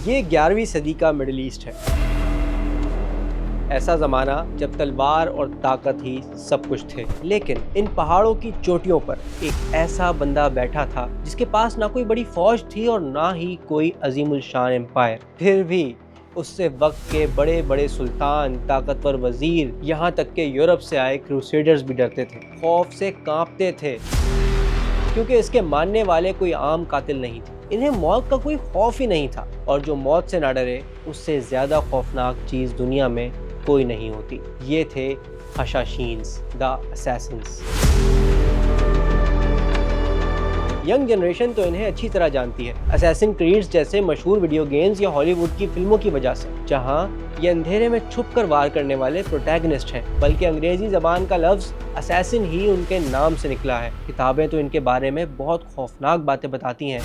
یہ 11ویں صدی کا مڈل ایسٹ ہے، ایسا زمانہ جب تلوار اور طاقت ہی سب کچھ تھے، لیکن ان پہاڑوں کی چوٹیوں پر ایک ایسا بندہ بیٹھا تھا جس کے پاس نہ کوئی بڑی فوج تھی اور نہ ہی کوئی عظیم الشان امپائر، پھر بھی اس سے وقت کے بڑے بڑے سلطان، طاقتور وزیر، یہاں تک کہ یورپ سے آئے کروسیڈرز بھی ڈرتے تھے، خوف سے کانپتے تھے، کیونکہ اس کے ماننے والے کوئی عام قاتل نہیں تھے، انہیں موت کا کوئی خوف ہی نہیں تھا، اور جو موت سے نہ ڈرے اس سے زیادہ خوفناک چیز دنیا میں کوئی نہیں ہوتی۔ یہ تھے حشاشینز، دا اسیسنز۔ ینگ جنریشن تو انہیں اچھی طرح جانتی ہے، اسیسن کریڈز جیسے مشہور ویڈیو گیمز یا ہالی ووڈ کی فلموں کی وجہ سے، جہاں یہ اندھیرے میں چھپ کر وار کرنے والے پروٹیگنسٹ ہیں، بلکہ انگریزی زبان کا لفظ اسیسن ہی ان کے نام سے نکلا ہے۔ کتابیں تو ان کے بارے میں بہت خوفناک باتیں بتاتی ہیں۔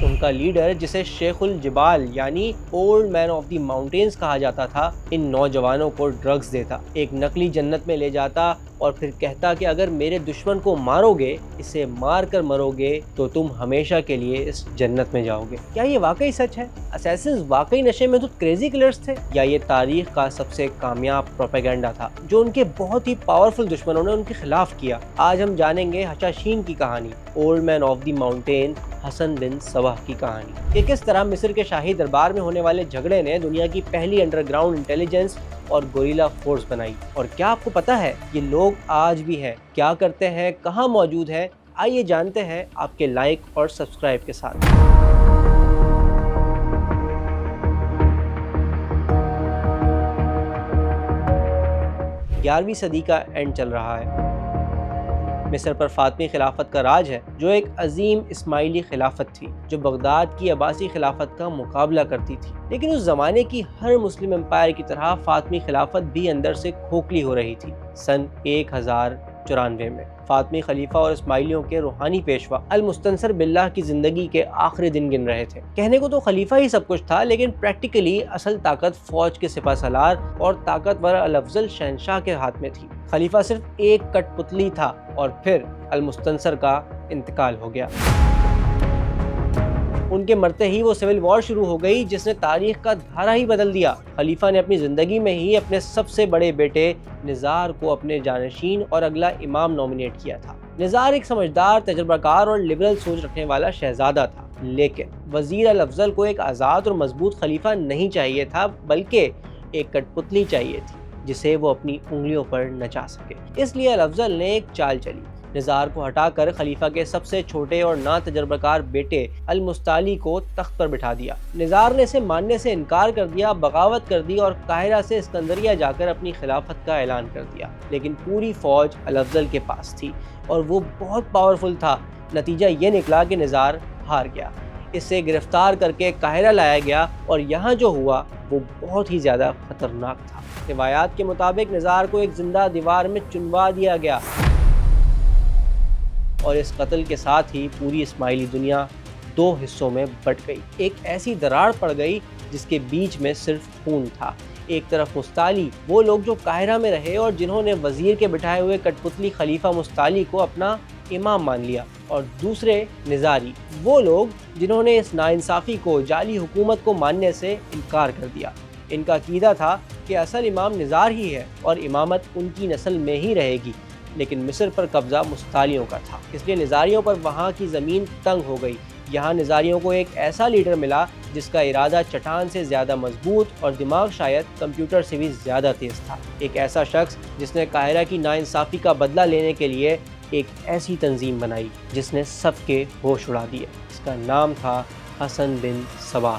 ان کا لیڈر، جسے شیخ الجبال یعنی old man of the mountains کہا جاتا تھا، ان نوجوانوں کو ڈرگز دیتا، ایک نقلی جنت میں لے جاتا اور پھر کہتا کہ اگر میرے دشمن کو مارو گے، اسے مار کر مرو گے، تو تم ہمیشہ کے لیے اس جنت میں جاؤ گے۔ کیا یہ واقعی سچ ہے؟ اسیسنز واقعی نشے میں تو کریزی کلرز تھے، یا یہ تاریخ کا سب سے کامیاب پروپیگنڈا تھا جو ان کے بہت ہی پاورفل دشمنوں نے ان کے خلاف کیا؟ آج ہم جانیں گے حشاشین کی کہانی، old man of the mountain حسن بن صباح کی کہانی، کہ کس طرح مصر کے شاہی دربار میں ہونے والے جھگڑے نے دنیا کی پہلی انڈر گراؤنڈ انٹیلیجنس اور گوریلا فورس بنائی۔ اور کیا آپ کو پتا ہے یہ لوگ آج بھی ہیں، کیا کرتے ہیں، کہاں موجود ہیں؟ آئیے جانتے ہیں آپ کے لائک اور سبسکرائب کے ساتھ۔ 11ویں صدی کا اینڈ چل رہا ہے، مصر پر فاطمی خلافت کا راج ہے، جو ایک عظیم اسماعیلی خلافت تھی جو بغداد کی عباسی خلافت کا مقابلہ کرتی تھی، لیکن اس زمانے کی ہر مسلم امپائر کی طرح فاطمی خلافت بھی اندر سے کھوکھلی ہو رہی تھی۔ سن 1094 میں فاطمی خلیفہ اور اسماعیلیوں کے روحانی پیشوا المستنصر باللہ کی زندگی کے آخری دن گن رہے تھے۔ کہنے کو تو خلیفہ ہی سب کچھ تھا، لیکن پریکٹیکلی اصل طاقت فوج کے سپہ سالار اور طاقتور الافضل شہنشاہ کے ہاتھ میں تھی۔ خلیفہ صرف ایک کٹ پتلی تھا اور پھر المستنصر کا انتقال ہو گیا۔ ان کے مرتے ہی وہ سول وار شروع ہو گئی جس نے تاریخ کا دھارا ہی بدل دیا۔ خلیفہ نے اپنی زندگی میں ہی اپنے سب سے بڑے بیٹے نزار کو اپنے جانشین اور اگلا امام نومینیٹ کیا تھا۔ نزار ایک سمجھدار، تجربہ کار اور لبرل سوچ رکھنے والا شہزادہ تھا، لیکن وزیر الافضل کو ایک آزاد اور مضبوط خلیفہ نہیں چاہیے تھا، بلکہ ایک کٹ پتلی چاہیے تھی جسے وہ اپنی انگلیوں پر نچا سکے۔ اس لیے الافضل نے ایک چال چلی، نزار کو ہٹا کر خلیفہ کے سب سے چھوٹے اور نا تجربہ کار بیٹے المستعلی کو تخت پر بٹھا دیا۔ نزار نے اسے ماننے سے انکار کر دیا، بغاوت کر دی اور قاہرہ سے اسکندریہ جا کر اپنی خلافت کا اعلان کر دیا، لیکن پوری فوج الافضل کے پاس تھی اور وہ بہت پاورفل تھا۔ نتیجہ یہ نکلا کہ نزار ہار گیا، اسے گرفتار کر کے قاہرہ لایا گیا اور یہاں جو ہوا وہ بہت ہی زیادہ خطرناک تھا۔ روایات کے مطابق نزار کو ایک زندہ دیوار میں چنوا دیا گیا اور اس قتل کے ساتھ ہی پوری اسماعیلی دنیا دو حصوں میں بٹ گئی۔ ایک ایسی دراڑ پڑ گئی جس کے بیچ میں صرف خون تھا۔ ایک طرف مستعلی، وہ لوگ جو قاہرہ میں رہے اور جنہوں نے وزیر کے بٹھائے ہوئے کٹ پتلی خلیفہ مستعلی کو اپنا امام مان لیا، اور دوسرے نزاری، وہ لوگ جنہوں نے اس ناانصافی کو، جعلی حکومت کو ماننے سے انکار کر دیا۔ ان کا عقیدہ تھا کہ اصل امام نزار ہی ہے اور امامت ان کی نسل میں ہی رہے گی، لیکن مصر پر قبضہ مستعلیوں کا تھا، اس لیے نزاریوں پر وہاں کی زمین تنگ ہو گئی۔ یہاں نزاریوں کو ایک ایسا لیڈر ملا جس کا ارادہ چٹان سے زیادہ مضبوط اور دماغ شاید کمپیوٹر سے بھی زیادہ تیز تھا۔ ایک ایسا شخص جس نے قاہرہ کی ناانصافی کا بدلہ لینے کے لیے ایک ایسی تنظیم بنائی جس نے سب کے ہوش اڑا دیے۔ اس کا نام تھا حسن بن صباح۔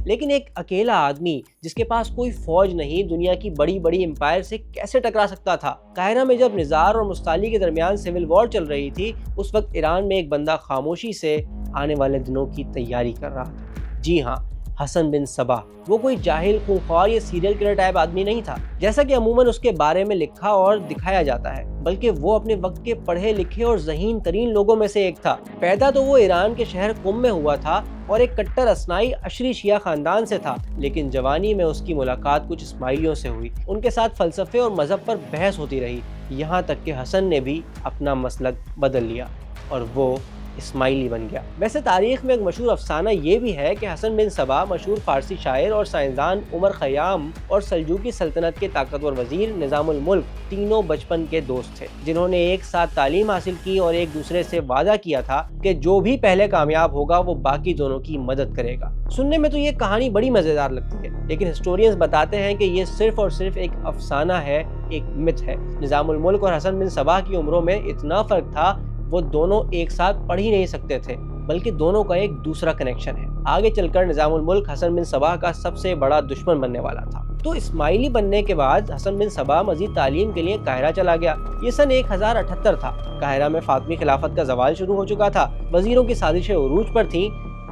لیکن ایک اکیلا آدمی جس کے پاس کوئی فوج نہیں، دنیا کی بڑی بڑی امپائر سے کیسے ٹکرا سکتا تھا؟ قاہرہ میں جب نزار اور مستعلی کے درمیان سول وار چل رہی تھی، اس وقت ایران میں ایک بندہ خاموشی سے آنے والے دنوں کی تیاری کر رہا تھا۔ جی ہاں، حسن بن صباح۔ وہ کوئی جاہل، خونخوار یا سیریل کلر ٹائپ آدمی نہیں تھا جیسا کہ عموماً اس کے بارے میں لکھا اور دکھایا جاتا ہے، بلکہ وہ اپنے وقت کے پڑھے لکھے اور ذہین ترین لوگوں میں سے ایک تھا۔ پیدا تو وہ ایران کے شہر قم میں ہوا تھا اور ایک کٹر اثنائی عشری شیعہ خاندان سے تھا، لیکن جوانی میں اس کی ملاقات کچھ اسماعیلیوں سے ہوئی۔ ان کے ساتھ فلسفے اور مذہب پر بحث ہوتی رہی۔ یہاں تک کہ حسن نے بھی اپنا مسلک بدل لیا اور وہ اسماعیلی بن گیا۔ ویسے تاریخ میں ایک مشہور افسانہ یہ بھی ہے کہ حسن بن صبا مشہور فارسی شاعر اور سائنسدان عمر خیام اور سلجوقی سلطنت کے طاقتور وزیر نظام الملک تینوں بچپن کے دوست تھے، جنہوں نے ایک ساتھ تعلیم حاصل کی اور ایک دوسرے سے وعدہ کیا تھا کہ جو بھی پہلے کامیاب ہوگا وہ باقی دونوں کی مدد کرے گا۔ سننے میں تو یہ کہانی بڑی مزیدار لگتی ہے، لیکن ہسٹورینز بتاتے ہیں کہ یہ صرف اور صرف ایک افسانہ ہے، ایک متھ ہے۔ نظام الملک اور حسن بن صبا کی عمروں میں اتنا فرق تھا، وہ دونوں ایک ساتھ پڑھ ہی نہیں سکتے تھے، بلکہ دونوں کا ایک دوسرا کنیکشن ہے۔ آگے چل کر نظام الملک حسن بن صبا کا سب سے بڑا دشمن بننے والا تھا۔ تو اسماعیلی بننے کے بعد حسن بن صبا مزید تعلیم کے لیے قاہرہ چلا گیا۔ یہ سن 1078 تھا۔ قاہرہ میں فاطمی خلافت کا زوال شروع ہو چکا تھا، وزیروں کی سازشیں عروج پر تھیں،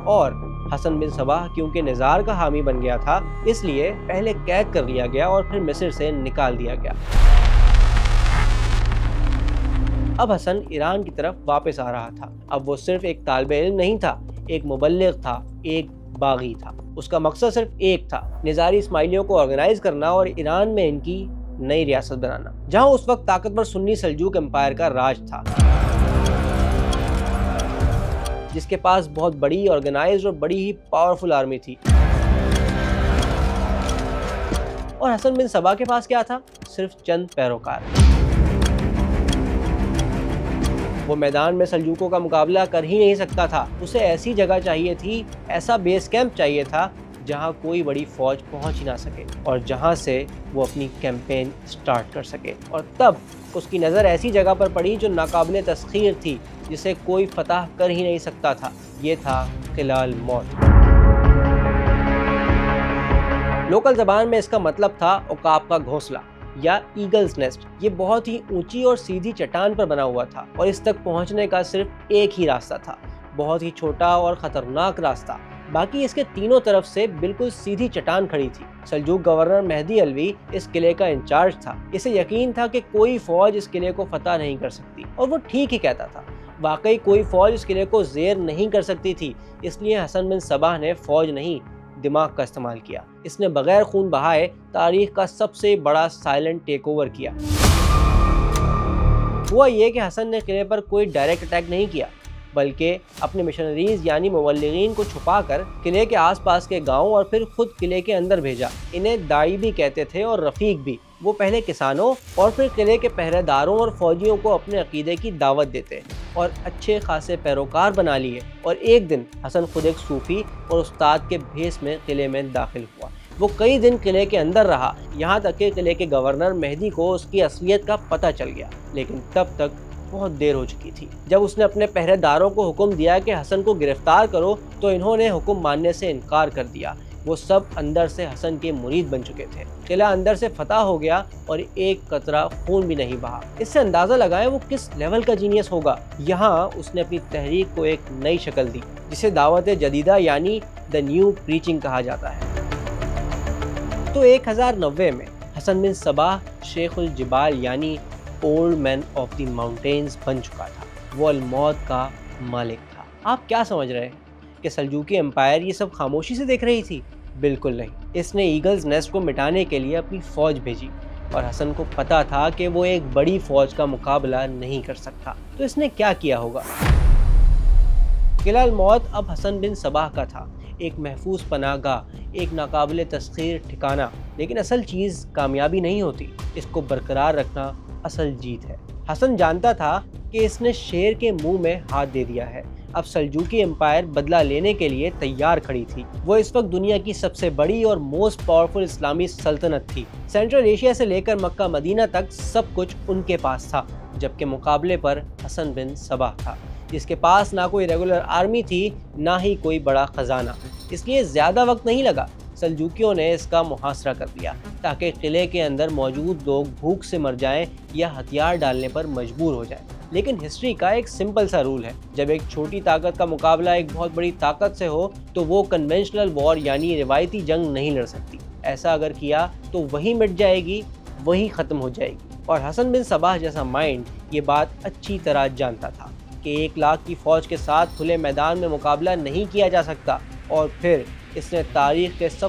اور حسن بن صبا کیونکہ نظار کا حامی بن گیا تھا، اس لیے پہلے قید کر لیا گیا اور پھر مصر سے نکال دیا گیا۔ اب حسن ایران کی طرف واپس آ رہا تھا۔ اب وہ صرف ایک طالب علم نہیں تھا، ایک مبلغ تھا، ایک باغی تھا۔ اس کا مقصد صرف ایک تھا، نظاری اسماعیلیوں کو آرگنائز کرنا اور ایران میں ان کی نئی ریاست بنانا، جہاں اس وقت طاقتور سنی سلجوق امپائر کا راج تھا، جس کے پاس بہت بڑی آرگنائزڈ اور بڑی ہی پاورفل آرمی تھی۔ اور حسن بن صبا کے پاس کیا تھا؟ صرف چند پیروکار۔ وہ میدان میں سلجوقوں کا مقابلہ کر ہی نہیں سکتا تھا، اسے ایسی جگہ چاہیے تھی، ایسا بیس کیمپ چاہیے تھا جہاں کوئی بڑی فوج پہنچ ہی نہ سکے اور جہاں سے وہ اپنی کیمپین سٹارٹ کر سکے۔ اور تب اس کی نظر ایسی جگہ پر پڑی جو ناقابل تسخیر تھی، جسے کوئی فتح کر ہی نہیں سکتا تھا۔ یہ تھا قلعہ الموت۔ لوکل زبان میں اس کا مطلب تھا عقاب کا گھونسلہ یا ایگلز نیسٹ۔ یہ بہت ہی اونچی اور سیدھی چٹان پر بنا ہوا تھا اور اس تک پہنچنے کا صرف ایک ہی راستہ تھا، بہت ہی چھوٹا اور خطرناک راستہ۔ باقی اس کے تینوں طرف سے بالکل سیدھی چٹان کھڑی تھی۔ سلجوق گورنر مہدی علوی اس قلعے کا انچارج تھا۔ اسے یقین تھا کہ کوئی فوج اس قلعے کو فتح نہیں کر سکتی، اور وہ ٹھیک ہی کہتا تھا۔ واقعی کوئی فوج اس قلعے کو زیر نہیں کر سکتی تھی، اس لیے حسن بن صبا نے فوج نہیں، دماغ کا استعمال کیا۔ اس نے بغیر خون بہائے تاریخ کا سب سے بڑا سائلنٹ ٹیک اوور کیا۔ ہوا یہ کہ حسن نے قلعے پر کوئی ڈائریکٹ اٹیک نہیں کیا، بلکہ اپنے مشنریز یعنی مبلغین کو چھپا کر قلعے کے آس پاس کے گاؤں اور پھر خود قلعے کے اندر بھیجا۔ انہیں داعی بھی کہتے تھے اور رفیق بھی۔ وہ پہلے کسانوں اور پھر قلعے کے پہرے داروں اور فوجیوں کو اپنے عقیدے کی دعوت دیتے اور اچھے خاصے پیروکار بنا لیے۔ اور ایک دن حسن خود ایک صوفی اور استاد کے بھیس میں قلعے میں داخل ہوا۔ وہ کئی دن قلعے کے اندر رہا، یہاں تک کہ قلعے کے گورنر مہدی کو اس کی اصلیت کا پتہ چل گیا، لیکن تب تک بہت دیر ہو چکی تھی۔ جب اس نے اپنے پہرے داروں کو حکم دیا کہ حسن کو گرفتار کرو تو انہوں نے حکم ماننے سے انکار کر دیا۔ وہ سب اندر سے حسن کے مرید بن چکے تھے۔ قلعہ اندر سے فتح ہو گیا اور ایک قطرہ خون بھی نہیں بہا۔ اس سے اندازہ لگائیں وہ کس لیول کا جینیس ہوگا۔ یہاں اس نے اپنی تحریک کو ایک نئی شکل دی، جسے دعوت جدیدہ یعنی دا نیو پریچنگ کہا جاتا ہے۔ تو 1090 میں حسن بن صبا شیخ الجبال یعنی old man of the mountains بن چکا تھا۔ وہ الموت کا مالک تھا۔ آپ کیا سمجھ رہے ہیں کہ سلجوقی امپائر یہ سب خاموشی سے دیکھ رہی تھی؟ بالکل نہیں۔ اس نے ایگلز نیسٹ کو مٹانے کے لیے اپنی فوج بھیجی، اور حسن کو پتا تھا کہ وہ ایک بڑی فوج کا مقابلہ نہیں کر سکتا۔ تو اس نے کیا کیا ہوگا؟ قلعہ الموت اب حسن بن صبا کا تھا، ایک محفوظ پناہ گاہ، ایک ناقابل تسخیر ٹھکانہ۔ لیکن اصل چیز کامیابی نہیں ہوتی، اس کو برقرار رکھنا اصل جیت ہے۔ حسن جانتا تھا کہ اس نے شیر کے منہ میں ہاتھ دے دیا ہے۔ اب سلجوقی امپائر بدلہ لینے کے لیے تیار کھڑی تھی۔ وہ اس وقت دنیا کی سب سے بڑی اور موسٹ پاورفل اسلامی سلطنت تھی۔ سینٹرل ایشیا سے لے کر مکہ مدینہ تک سب کچھ ان کے پاس تھا، جبکہ مقابلے پر حسن بن صبا تھا، جس کے پاس نہ کوئی ریگولر آرمی تھی، نہ ہی کوئی بڑا خزانہ۔ اس لیے زیادہ وقت نہیں لگا، سلجوکیوں نے اس کا محاصرہ کر لیا تاکہ قلعے کے اندر موجود لوگ بھوک سے مر جائیں یا ہتھیار ڈالنے پر مجبور ہو جائیں۔ لیکن ہسٹری کا ایک سمپل سا رول ہے، جب ایک چھوٹی طاقت کا مقابلہ ایک بہت بڑی طاقت سے ہو تو وہ کنونشنل وار یعنی روایتی جنگ نہیں لڑ سکتی۔ ایسا اگر کیا تو وہی مٹ جائے گی، وہی ختم ہو جائے گی۔ اور حسن بن صبا جیسا مائنڈ یہ بات اچھی طرح جانتا تھا کہ 1,00,000 کی فوج کے ساتھ کھلے میدان میں مقابلہ نہیں کیا جا سکتا، اور پھر اس نے تاریخ کے سب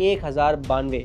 1092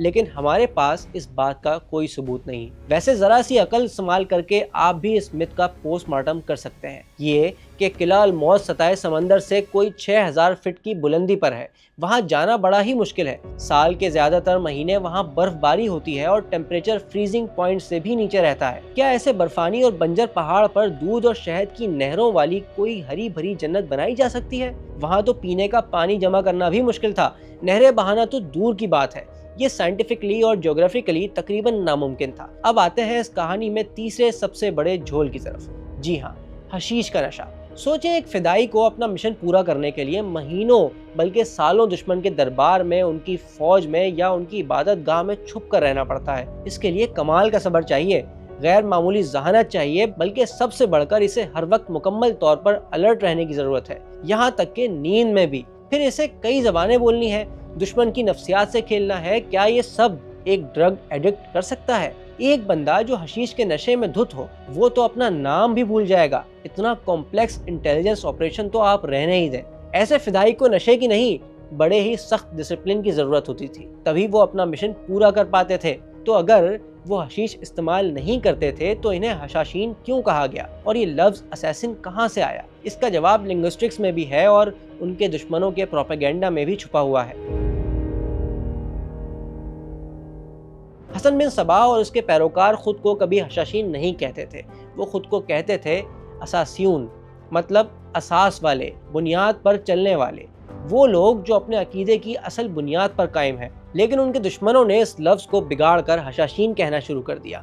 لیکن ہمارے پاس اس بات کا کوئی ثبوت نہیں۔ ویسے ذرا سی عقل استعمال کر کے آپ بھی اس مت کا پوسٹ مارٹم کر سکتے ہیں، یہ کہ قلعہ الموت سطح سمندر سے کوئی 6000 فٹ کی بلندی پر ہے۔ وہاں جانا بڑا ہی مشکل ہے، سال کے زیادہ تر مہینے وہاں برف باری ہوتی ہے اور ٹیمپریچر فریزنگ پوائنٹ سے بھی نیچے رہتا ہے۔ کیا ایسے برفانی اور بنجر پہاڑ پر دودھ اور شہد کی نہروں والی کوئی ہری بھری جنت بنائی جا سکتی ہے؟ وہاں تو پینے کا پانی جمع کرنا بھی مشکل تھا، نہریں بہانا تو دور کی بات ہے۔ یہ سائنٹیفکلی اور جیوگرافیکلی تقریباً ناممکن تھا۔ اب آتے ہیں اس کہانی میں تیسرے سب سے بڑے جھول کی طرف۔ جی ہاں، حشیش کا نشہ۔ سوچیں ایک فدائی کو اپنا مشن پورا کرنے کے لیے مہینوں بلکہ سالوں دشمن کے دربار میں، ان کی فوج میں یا ان کی عبادت گاہ میں چھپ کر رہنا پڑتا ہے۔ اس کے لیے کمال کا صبر چاہیے، غیر معمولی ذہانت چاہیے، بلکہ سب سے بڑھ کر اسے ہر وقت مکمل طور پر الرٹ رہنے کی ضرورت ہے، یہاں تک کہ نیند میں بھی۔ پھر اسے کئی زبانیں بولنی ہے، دشمن کی نفسیات سے کھیلنا ہے۔ کیا یہ سب ایک ڈرگ ایڈکٹ کر سکتا ہے؟ ایک بندہ جو حشیش کے نشے میں دھت ہو، وہ تو اپنا نام بھی بھول جائے گا۔ اتنا کمپلیکس انٹیلیجنس آپریشن تو آپ رہنے ہی دیں۔ ایسے فدائی کو نشے کی نہیں، بڑے ہی سخت ڈسپلن کی ضرورت ہوتی تھی، تبھی وہ اپنا مشن پورا کر پاتے تھے۔ تو اگر وہ حشیش استعمال نہیں کرتے تھے تو انہیں حشاشین کیوں کہا گیا؟ اور یہ لفظ اسیسن کہاں سے آیا؟ اس کا جواب لنگوسٹکس میں بھی ہے اور ان کے دشمنوں کے پروپیگنڈا میں بھی چھپا ہوا ہے۔ حسن بن صباح اور اس کے پیروکار خود کو کبھی حشاشین نہیں کہتے تھے، وہ خود کو کہتے تھے اساسیون، مطلب اساس والے، بنیاد پر چلنے والے، وہ لوگ جو اپنے عقیدے کی اصل بنیاد پر قائم ہیں۔ لیکن ان کے دشمنوں نے اس لفظ کو بگاڑ کر حشاشین کہنا شروع کر دیا،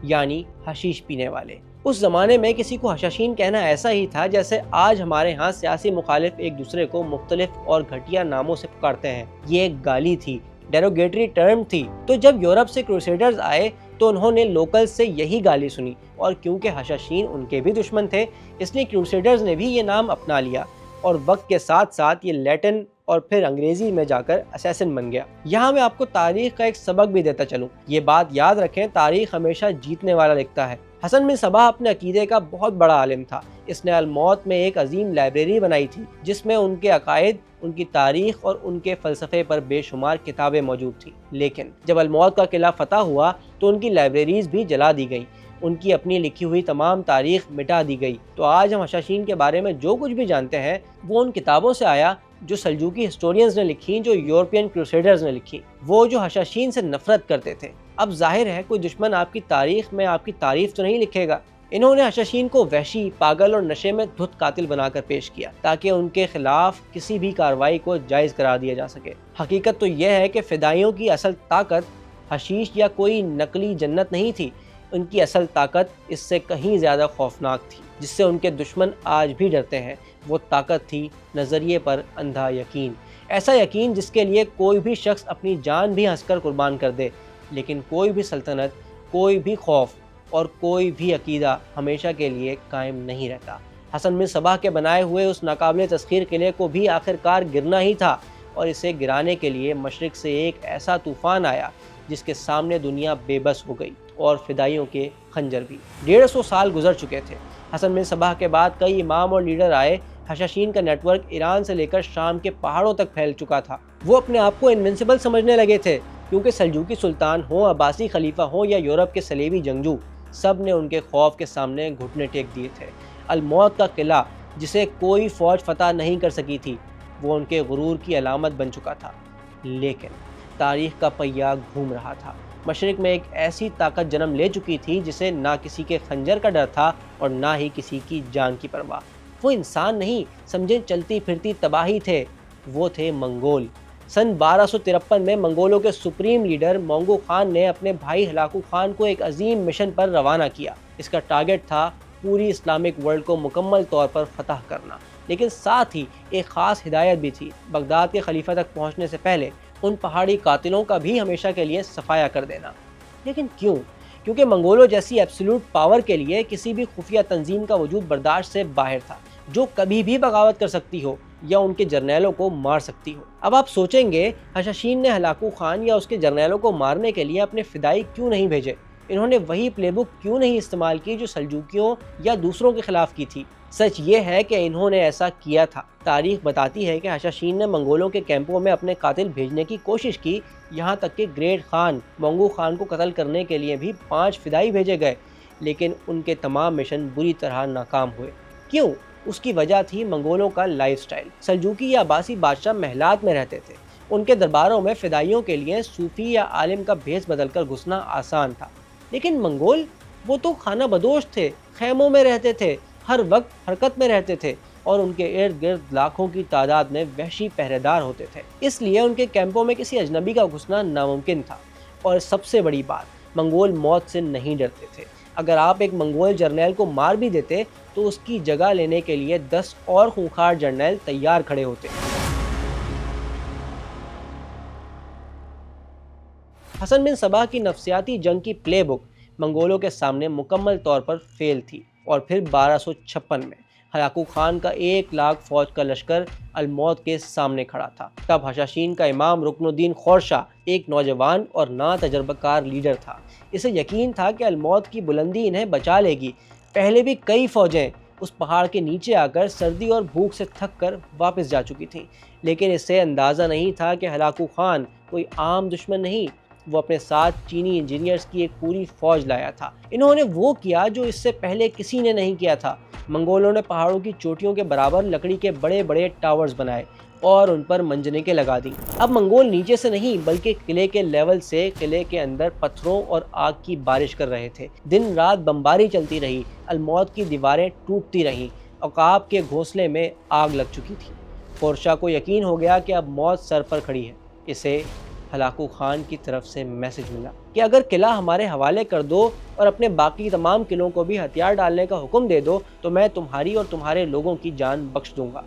یعنی حشیش پینے والے۔ اس زمانے میں کسی کو حشاشین کہنا ایسا ہی تھا جیسے آج ہمارے ہاں سیاسی مخالف ایک دوسرے کو مختلف اور گھٹیا ناموں سے پکارتے ہیں۔ یہ ایک گالی تھی، ڈیروگیٹری ٹرم تھی۔ تو جب یورپ سے کروسیڈرز آئے تو انہوں نے لوکل سے یہی گالی سنی، اور کیونکہ حشاشین ان کے بھی دشمن تھے، اس لیے کروسیڈرز نے بھی یہ نام اپنا لیا، اور وقت کے ساتھ ساتھ یہ لیٹن اور پھر انگریزی میں جا کر اسیسن بن گیا۔ یہاں میں آپ کو تاریخ کا ایک سبق بھی دیتا چلوں، یہ بات یاد رکھیں، تاریخ ہمیشہ جیتنے والا لکھتا ہے۔ حسن بن صباح اپنے عقیدے کا بہت بڑا عالم تھا۔ اس نے الموت میں ایک عظیم لائبریری بنائی تھی جس میں ان کے عقائد، ان کی تاریخ اور ان کے فلسفے پر بے شمار کتابیں موجود تھیں۔ لیکن جب الموت کا قلعہ فتح ہوا تو ان کی لائبریریز بھی جلا دی گئیں، ان کی اپنی لکھی ہوئی تمام تاریخ مٹا دی گئی۔ تو آج ہم حشاشین کے بارے میں جو کچھ بھی جانتے ہیں وہ ان کتابوں سے آیا جو سلجوقی ہسٹورینز نے لکھی، جو یورپین کروسیڈرز نے لکھی، وہ جو حشاشین سے نفرت کرتے تھے۔ اب ظاہر ہے کوئی دشمن آپ کی تاریخ میں آپ کی تعریف تو نہیں لکھے گا۔ انہوں نے حشاشین کو وحشی، پاگل اور نشے میں دھت قاتل بنا کر پیش کیا تاکہ ان کے خلاف کسی بھی کارروائی کو جائز قرار دیا جا سکے۔ حقیقت تو یہ ہے کہ فدائیوں کی اصل طاقت حشیش یا کوئی نقلی جنت نہیں تھی، ان کی اصل طاقت اس سے کہیں زیادہ خوفناک تھی، جس سے ان کے دشمن آج بھی ڈرتے ہیں۔ وہ طاقت تھی نظریے پر اندھا یقین، ایسا یقین جس کے لیے کوئی بھی شخص اپنی جان بھی ہنس کر قربان کر دے، لیکن کوئی بھی سلطنت، کوئی بھی خوف اور کوئی بھی عقیدہ ہمیشہ کے لیے قائم نہیں رہتا۔ حسن بن صباح کے بنائے ہوئے اس ناقابل تسخیر قلعے کو بھی آخرکار گرنا ہی تھا، اور اسے گرانے کے لیے مشرق سے ایک ایسا طوفان آیا جس کے سامنے دنیا بے بس ہو گئی، اور فدائیوں کے خنجر بھی۔ 150 سال گزر چکے تھے۔ حسن بن صباح کے بعد کئی امام اور لیڈر آئے۔ حشاشین کا نیٹ ورک ایران سے لے کر شام کے پہاڑوں تک پھیل چکا تھا۔ وہ اپنے آپ کو انوینسیبل سمجھنے لگے تھے، کیونکہ سلجوقی سلطان ہوں، عباسی خلیفہ ہوں یا یورپ کے صلیبی جنگجو، سب نے ان کے خوف کے سامنے گھٹنے ٹیک دیے تھے۔ الموت کا قلعہ جسے کوئی فوج فتح نہیں کر سکی تھی، وہ ان کے غرور کی علامت بن چکا تھا۔ لیکن تاریخ کا پہیہ گھوم رہا تھا۔ مشرق میں ایک ایسی طاقت جنم لے چکی تھی جسے نہ کسی کے خنجر کا ڈر تھا اور نہ ہی کسی کی جان کی پرواہ۔ وہ انسان نہیں، سمجھیں چلتی پھرتی تباہی تھے، وہ تھے منگول۔ سن 1253 میں منگولوں کے سپریم لیڈر مونگو خان نے اپنے بھائی ہلاکو خان کو ایک عظیم مشن پر روانہ کیا۔ اس کا ٹارگٹ تھا پوری اسلامک ورلڈ کو مکمل طور پر فتح کرنا، لیکن ساتھ ہی ایک خاص ہدایت بھی تھی، بغداد کے خلیفہ تک پہنچنے سے پہلے ان پہاڑی قاتلوں کا بھی ہمیشہ کے لیے صفایا کر دینا۔ لیکن کیوں؟ کیونکہ منگولوں جیسی ایبسولوٹ پاور کے لیے کسی بھی خفیہ تنظیم کا وجود برداشت سے باہر تھا، جو کبھی بھی بغاوت کر سکتی ہو یا ان کے جرنیلوں کو مار سکتی ہو۔ اب آپ سوچیں گے حشاشین نے ہلاکو خان یا اس کے جرنیلوں کو مارنے کے لیے اپنے فدائی کیوں نہیں بھیجے؟ انہوں نے وہی پلے بک کیوں نہیں استعمال کی جو سلجوکیوں یا دوسروں کے خلاف کی تھی؟ سچ یہ ہے کہ انہوں نے ایسا کیا تھا۔ تاریخ بتاتی ہے کہ حشاشین نے منگولوں کے کیمپوں میں اپنے قاتل بھیجنے کی کوشش کی، یہاں تک کہ گریٹ خان مونگو خان کو قتل کرنے کے لیے بھی 5 فدائی بھیجے گئے، لیکن ان کے تمام مشن بری طرح ناکام ہوئے۔ کیوں؟ اس کی وجہ تھی منگولوں کا لائف سٹائل۔ سلجوقی یا عباسی بادشاہ محلات میں رہتے تھے، ان کے درباروں میں فدائیوں کے لیے صوفی یا عالم کا بھیس بدل کر گھسنا آسان تھا، لیکن منگول وہ تو خانہ بدوش تھے، خیموں میں رہتے تھے، ہر وقت حرکت میں رہتے تھے اور ان کے ارد گرد لاکھوں کی تعداد میں وحشی پہرے دار ہوتے تھے، اس لیے ان کے کیمپوں میں کسی اجنبی کا گھسنا ناممکن تھا۔ اور سب سے بڑی بات، منگول موت سے نہیں ڈرتے تھے۔ اگر آپ ایک منگول جرنیل کو مار بھی دیتے تو اس کی جگہ لینے کے لیے 10 اور خونخوار جرنیل تیار کھڑے ہوتے۔ حسن بن صباح کی نفسیاتی جنگ کی پلے بک منگولوں کے سامنے مکمل طور پر فیل تھی، اور پھر 1256 میں ہلاکو خان کا 1,00,000 فوج کا لشکر الموت کے سامنے کھڑا تھا۔ تب حشاشین کا امام رکن الدین خورشاہ ایک نوجوان اور نا تجربہ کار لیڈر تھا۔ اسے یقین تھا کہ الموت کی بلندی انہیں بچا لے گی۔ پہلے بھی کئی فوجیں اس پہاڑ کے نیچے آ کر سردی اور بھوک سے تھک کر واپس جا چکی تھیں، لیکن اسے اندازہ نہیں تھا کہ ہلاکو خان کوئی عام دشمن نہیں، وہ اپنے ساتھ چینی انجینئرز کی ایک پوری فوج لایا تھا۔ انہوں نے وہ کیا جو اس سے پہلے کسی نے نہیں کیا تھا۔ منگولوں نے پہاڑوں کی چوٹیوں کے برابر لکڑی کے بڑے بڑے ٹاورز بنائے اور ان پر منجنیقیں لگا دیں۔ اب منگول نیچے سے نہیں بلکہ قلعے کے لیول سے قلعے کے اندر پتھروں اور آگ کی بارش کر رہے تھے۔ دن رات بمباری چلتی رہی، الموت کی دیواریں ٹوٹتی رہیں، عقاب کے گھونسلے میں آگ لگ چکی تھی۔ خورشاہ کو یقین ہو گیا کہ اب موت سر پر کھڑی ہے۔ اسے ہلاکو خان کی طرف سے میسج ملا کہ اگر قلعہ ہمارے حوالے کر دو اور اپنے باقی تمام قلعوں کو بھی ہتھیار ڈالنے کا حکم دے دو تو میں تمہاری اور تمہارے لوگوں کی جان بخش دوں گا۔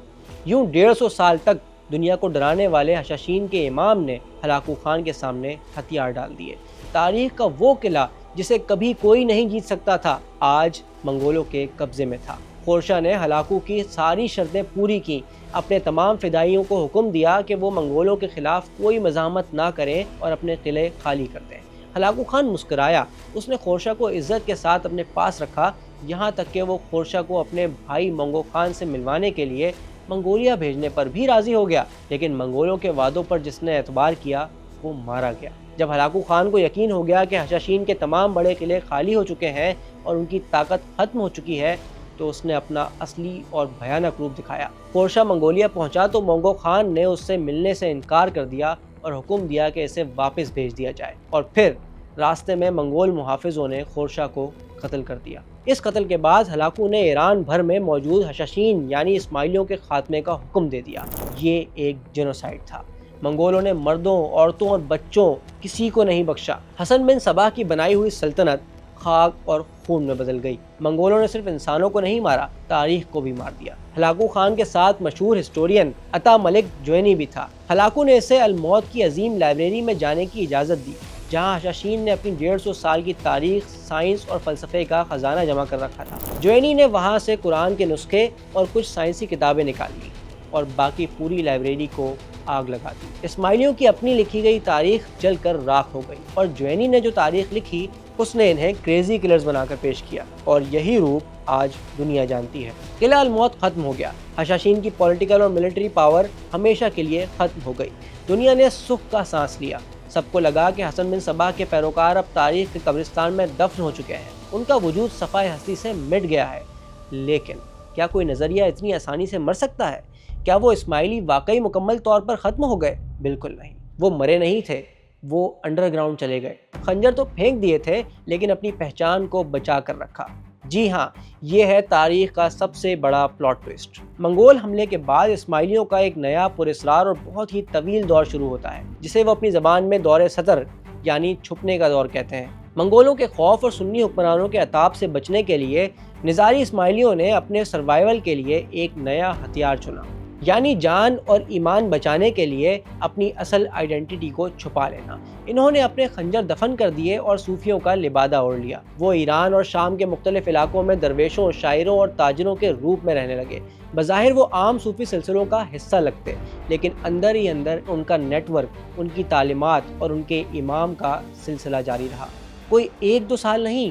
یوں 150 سال تک دنیا کو ڈرانے والے حشاشین کے امام نے ہلاکو خان کے سامنے ہتھیار ڈال دیے۔ تاریخ کا وہ قلعہ جسے کبھی کوئی نہیں جیت سکتا تھا، آج منگولوں کے قبضے میں تھا۔ خورشاہ نے ہلاکو کی ساری شرطیں پوری کی، اپنے تمام فدائیوں کو حکم دیا کہ وہ منگولوں کے خلاف کوئی مزاحمت نہ کریں اور اپنے قلعے خالی کر دیں۔ ہلاکو خان مسکرایا، اس نے خورشاہ کو عزت کے ساتھ اپنے پاس رکھا، یہاں تک کہ وہ خورشاہ کو اپنے بھائی مونگو خان سے ملوانے کے لیے منگولیا بھیجنے پر بھی راضی ہو گیا، لیکن منگولوں کے وعدوں پر جس نے اعتبار کیا وہ مارا گیا۔ جب ہلاکو خان کو یقین ہو گیا کہ حشاشین کے تمام بڑے قلعے خالی ہو چکے ہیں اور ان کی طاقت ختم ہو چکی ہے تو اس نے اپنا اصلی اور بھیانک روپ دکھایا۔ خورشاہ منگولیا پہنچا تو مونگو خان نے اس سے ملنے سے انکار کر دیا اور حکم دیا کہ اسے واپس بھیج دیا جائے، اور پھر راستے میں منگول محافظوں نے خورشاہ کو قتل کر دیا۔ اس قتل کے بعد ہلاکو نے ایران بھر میں موجود حشاشین یعنی اسماعیلیوں کے خاتمے کا حکم دے دیا۔ یہ ایک جینوسائیڈ تھا۔ منگولوں نے مردوں، عورتوں اور بچوں کسی کو نہیں بخشا۔ حسن بن صباح کی بنائی ہوئی سلطنت خاک اور خون میں بدل گئی۔ منگولوں نے صرف انسانوں کو نہیں مارا، تاریخ کو بھی مار دیا۔ ہلاکو خان کے ساتھ مشہور ہسٹورین عطا ملک جوینی بھی تھا۔ ہلاکو نے اسے الموت کی عظیم لائبریری میں جانے کی اجازت دی، جہاں حشاشین نے اپنی 150 سال کی تاریخ، سائنس اور فلسفے کا خزانہ جمع کر رکھا تھا۔ جوینی نے وہاں سے قرآن کے نسخے اور کچھ سائنسی کتابیں نکال لی اور باقی پوری لائبریری کو آگ لگا دی۔ اسماعیلیوں کی اپنی لکھی گئی تاریخ جل کر راکھ ہو گئی، اور جوینی نے جو تاریخ لکھی اس نے انہیں کریزی کلرز بنا کر پیش کیا، اور یہی روپ آج دنیا جانتی ہے۔ قلعہ الموت ختم ہو گیا، حشاشین کی پولیٹیکل اور ملٹری پاور ہمیشہ کے لیے ختم ہو گئی۔ دنیا نے سکھ کا سانس لیا۔ سب کو لگا کہ حسن بن صباح کے پیروکار اب تاریخ کے قبرستان میں دفن ہو چکے ہیں، ان کا وجود صفائے ہستی سے مٹ گیا ہے۔ لیکن کیا کوئی نظریہ اتنی آسانی سے مر سکتا ہے؟ کیا وہ اسماعیلی واقعی مکمل طور پر ختم ہو گئے؟ بالکل نہیں، وہ مرے نہیں تھے، وہ انڈر گراؤنڈ چلے گئے۔ خنجر تو پھینک دیے تھے لیکن اپنی پہچان کو بچا کر رکھا۔ جی ہاں، یہ ہے تاریخ کا سب سے بڑا پلاٹ ٹوئسٹ۔ منگول حملے کے بعد اسماعیلیوں کا ایک نیا پراسرار اور بہت ہی طویل دور شروع ہوتا ہے، جسے وہ اپنی زبان میں دور سطر یعنی چھپنے کا دور کہتے ہیں۔ منگولوں کے خوف اور سنی حکمرانوں کے عتاب سے بچنے کے لیے نظاری اسماعیلیوں نے اپنے سروائیول کے لیے ایک نیا ہتھیار چنا، یعنی جان اور ایمان بچانے کے لیے اپنی اصل آئیڈینٹی کو چھپا لینا۔ انہوں نے اپنے خنجر دفن کر دیے اور صوفیوں کا لبادہ اوڑھ لیا۔ وہ ایران اور شام کے مختلف علاقوں میں درویشوں، شاعروں اور تاجروں کے روپ میں رہنے لگے۔ بظاہر وہ عام صوفی سلسلوں کا حصہ لگتے، لیکن اندر ہی اندر ان کا نیٹ ورک، ان کی تعلیمات اور ان کے امام کا سلسلہ جاری رہا۔ کوئی 1-2 سال نہیں